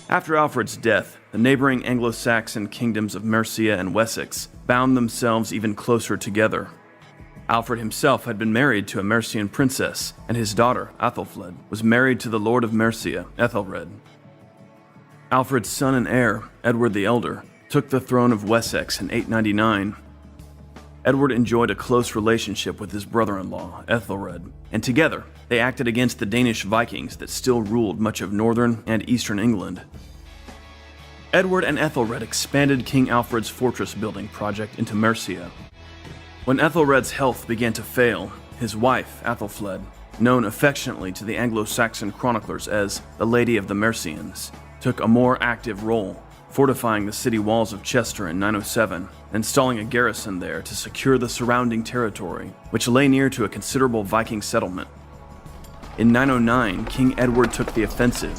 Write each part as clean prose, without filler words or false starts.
After Alfred's death, the neighboring Anglo-Saxon kingdoms of Mercia and Wessex bound themselves even closer together. Alfred himself had been married to a Mercian princess, and his daughter, Athelflaed, was married to the Lord of Mercia, Ethelred. Alfred's son and heir, Edward the Elder, took the throne of Wessex in 899. Edward enjoyed a close relationship with his brother-in-law, Ethelred, and together they acted against the Danish Vikings that still ruled much of northern and eastern England. Edward and Ethelred expanded King Alfred's fortress-building project into Mercia. When Ethelred's health began to fail, his wife, Athelflaed, known affectionately to the Anglo-Saxon chroniclers as the Lady of the Mercians, took a more active role, fortifying the city walls of Chester in 907, installing a garrison there to secure the surrounding territory, which lay near to a considerable Viking settlement. In 909, King Edward took the offensive.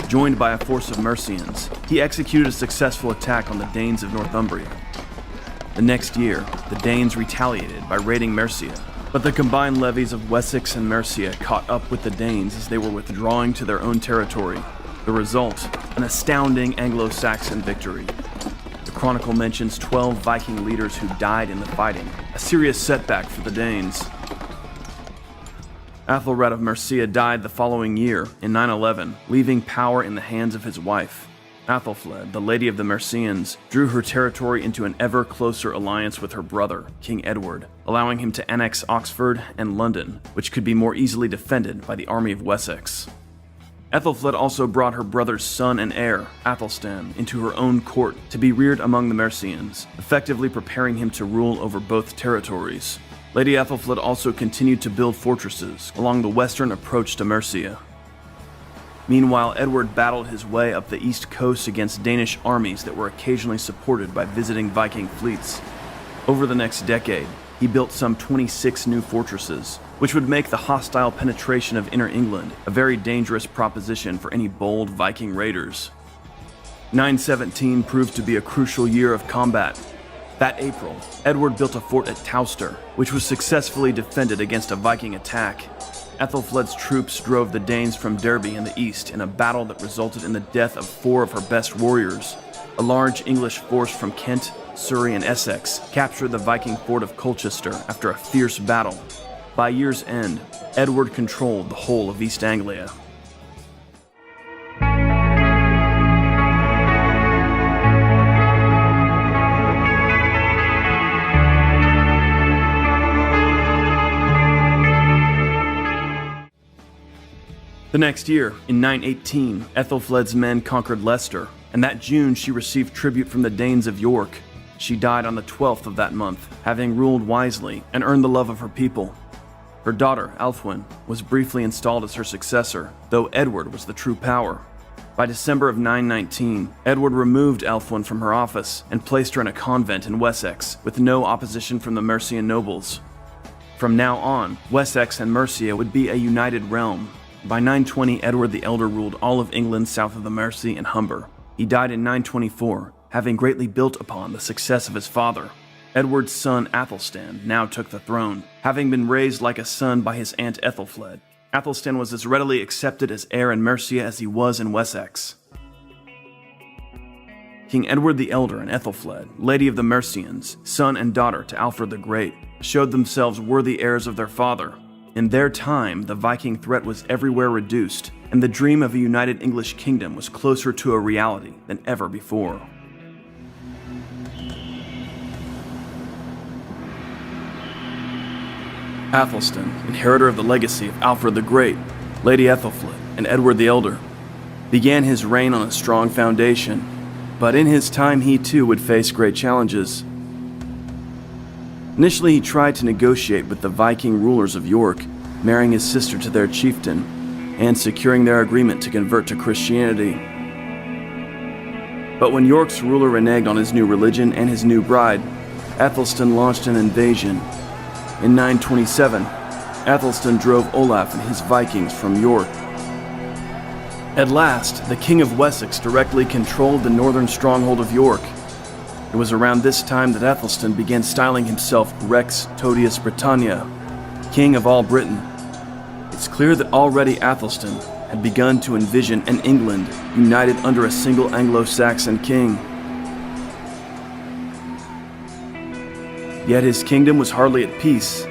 Joined by a force of Mercians, he executed a successful attack on the Danes of Northumbria. The next year, the Danes retaliated by raiding Mercia, but the combined levies of Wessex and Mercia caught up with the Danes as they were withdrawing to their own territory. The result, an astounding Anglo-Saxon victory. The chronicle mentions 12 Viking leaders who died in the fighting, a serious setback for the Danes. Athelred of Mercia died the following year, in 911, leaving power in the hands of his wife. Athelflaed, the Lady of the Mercians, drew her territory into an ever closer alliance with her brother, King Edward, allowing him to annex Oxford and London, which could be more easily defended by the army of Wessex. Ethelflaed also brought her brother's son and heir, Athelstan, into her own court to be reared among the Mercians, effectively preparing him to rule over both territories. Lady Ethelflaed also continued to build fortresses along the western approach to Mercia. Meanwhile, Edward battled his way up the east coast against Danish armies that were occasionally supported by visiting Viking fleets. Over the next decade, he built some 26 new fortresses, which would make the hostile penetration of Inner England a very dangerous proposition for any bold Viking raiders. 917 proved to be a crucial year of combat. That April, Edward built a fort at Towcester, which was successfully defended against a Viking attack. Ethelflaed's troops drove the Danes from Derby in the east in a battle that resulted in the death of 4 of her best warriors. A large English force from Kent, Surrey, and Essex captured the Viking fort of Colchester after a fierce battle. By year's end, Edward controlled the whole of East Anglia. The next year, in 918, Ethelflaed's men conquered Leicester, and that June she received tribute from the Danes of York. She died on the 12th of that month, having ruled wisely and earned the love of her people. Her daughter, Alfwin, was briefly installed as her successor, though Edward was the true power. By December of 919, Edward removed Alfwin from her office and placed her in a convent in Wessex, with no opposition from the Mercian nobles. From now on, Wessex and Mercia would be a united realm. By 920, Edward the Elder ruled all of England south of the Mersey and Humber. He died in 924, having greatly built upon the success of his father. Edward's son Athelstan now took the throne, having been raised like a son by his aunt Ethelflaed. Athelstan was as readily accepted as heir in Mercia as he was in Wessex. King Edward the Elder and Ethelflaed, Lady of the Mercians, son and daughter to Alfred the Great, showed themselves worthy heirs of their father. In their time, the Viking threat was everywhere reduced, and the dream of a united English kingdom was closer to a reality than ever before. Athelstan, inheritor of the legacy of Alfred the Great, Lady Ethelflaed, and Edward the Elder, began his reign on a strong foundation, but in his time he too would face great challenges. Initially, he tried to negotiate with the Viking rulers of York, marrying his sister to their chieftain, and securing their agreement to convert to Christianity. But when York's ruler reneged on his new religion and his new bride, Athelstan launched an invasion. In 927, Athelstan drove Olaf and his Vikings from York. At last, the King of Wessex directly controlled the northern stronghold of York. It was around this time that Athelstan began styling himself Rex Totius Britannia, King of all Britain. It's clear that already Athelstan had begun to envision an England united under a single Anglo-Saxon king. Yet his kingdom was hardly at peace.